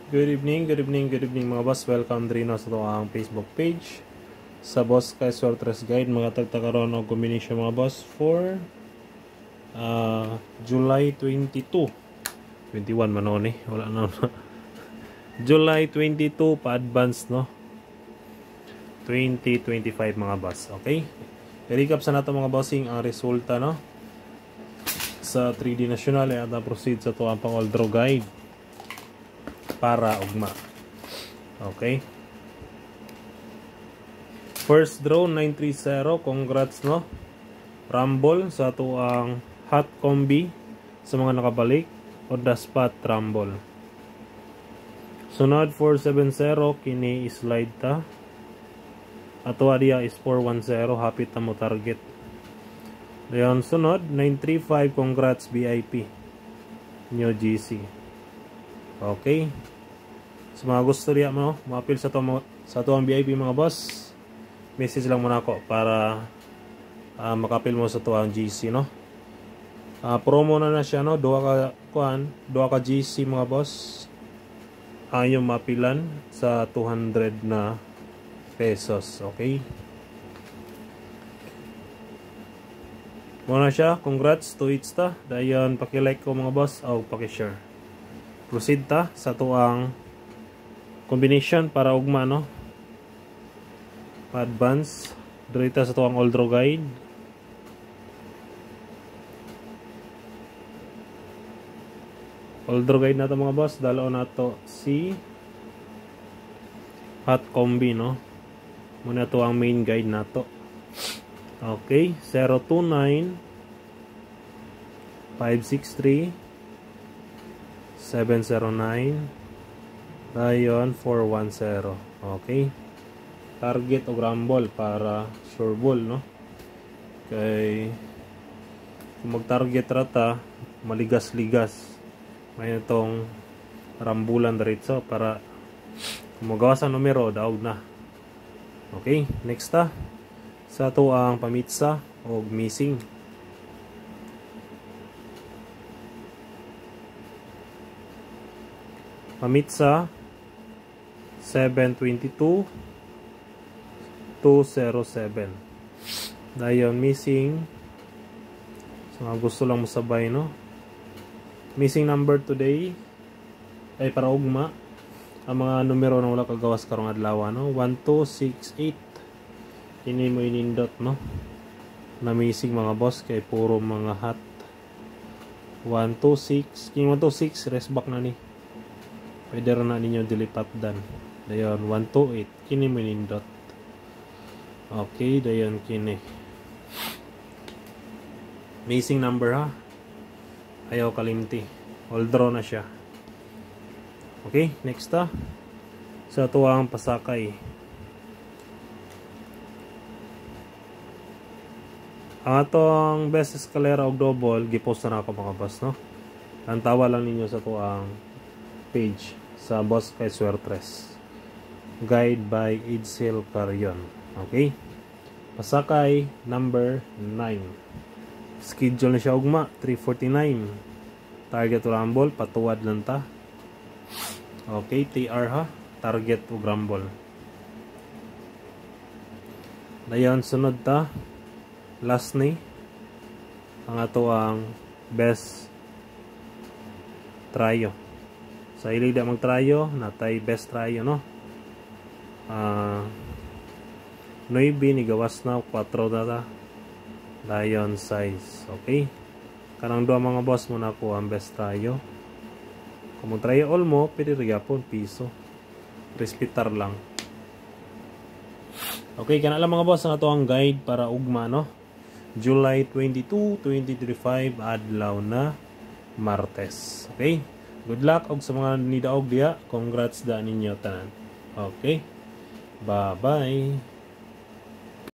Good evening mga boss. Welcome din sa ito ang Facebook page. Sa Boss Kay Sortres Guide, mga tagtakaroon ng combination mga boss for July 22. 21 manon wala na. July 22 pa-advance no? 2025 mga boss. Okay? I-recap sa nato mga bossing ang resulta no? Sa 3D National at proceed sa ito ang pang-all draw guide para ugma. Okay. First draw 930. Congrats no. Rumble sa ato ang hot combi sa mga nakabalik o the spot rumble. Sunod 470 kini slide ta. Ato dia is 410 hapit ta mo target. Dayon sunod 935 congrats VIP. New GC. Okay. Sa mga gusto riya mo, ma-appeal sa to ang VIP mga boss, message lang muna ako para makapil mo sa to ang GC no. Promo na siya no, duha ka GC mga boss. Ayaw mapilan sa 200 na pesos, okay? Muna siya, congrats to each ta. Dayon paki-like ko mga boss o paki-share. Proceed ta sa tuang combination para ugma no. Advance dirita sa tuang all draw guide. All draw guide nato mga boss, dalaw nato si hot combi no. Muna to ang main guide nato. Okay, 029 563 709 dayon 410. Okay, target o rumble para sure ball no. Kay kung mag target rata maligas-ligas may itong rambulan diretso para kung magawa sa numero daog na. Okay, next sa to ang pamitsa o missing. Pamitsa 722 207. Dayon missing. So gusto lang mo sabay no. Missing number today ay para ugma ang mga numero na wala kagawas karong adlaw no. 1268. Kini mo inindot no. Na missing mga boss kay puro mga hot. 126. Kini 126 rest back na ni. Pwede rin na ninyo dilipat dan. Dayon 128. Kini mo inindot. Okay, dayon kini. Missing number ha. Ayaw kalimti. All draw na siya. Okay, next sa tuwang pasakay. Ang atong best escalera og double gipost na ako mga boss no. Antawa lang ninyo sa tuwang page sa Boss Kay Sortres Guide by Edsel Carion. Okay, pasakay number 9. Schedule na siya ugma 349. Target rumble patuwad lang ta. Okay, TR ha, target ug rumble. Dayon sunod ta last ni ang ato ang best tryo. Sa ilig da magtrayo natay best tryo no. 9 ni gawas na 4 na ta. Dayon size. Okay, kanang duha mga boss mo na ko ang best tryo. Kung mo tryo all mo pwede rigapon piso. Respitar lang. Okay, kana lang mga boss ang ato ang guide para ugma no. July 22, 2025 adlaw na Martes. Okay? Good luck og sa mga nidaog diya. Congrats da ninyo tanan. Okay? Bye-bye.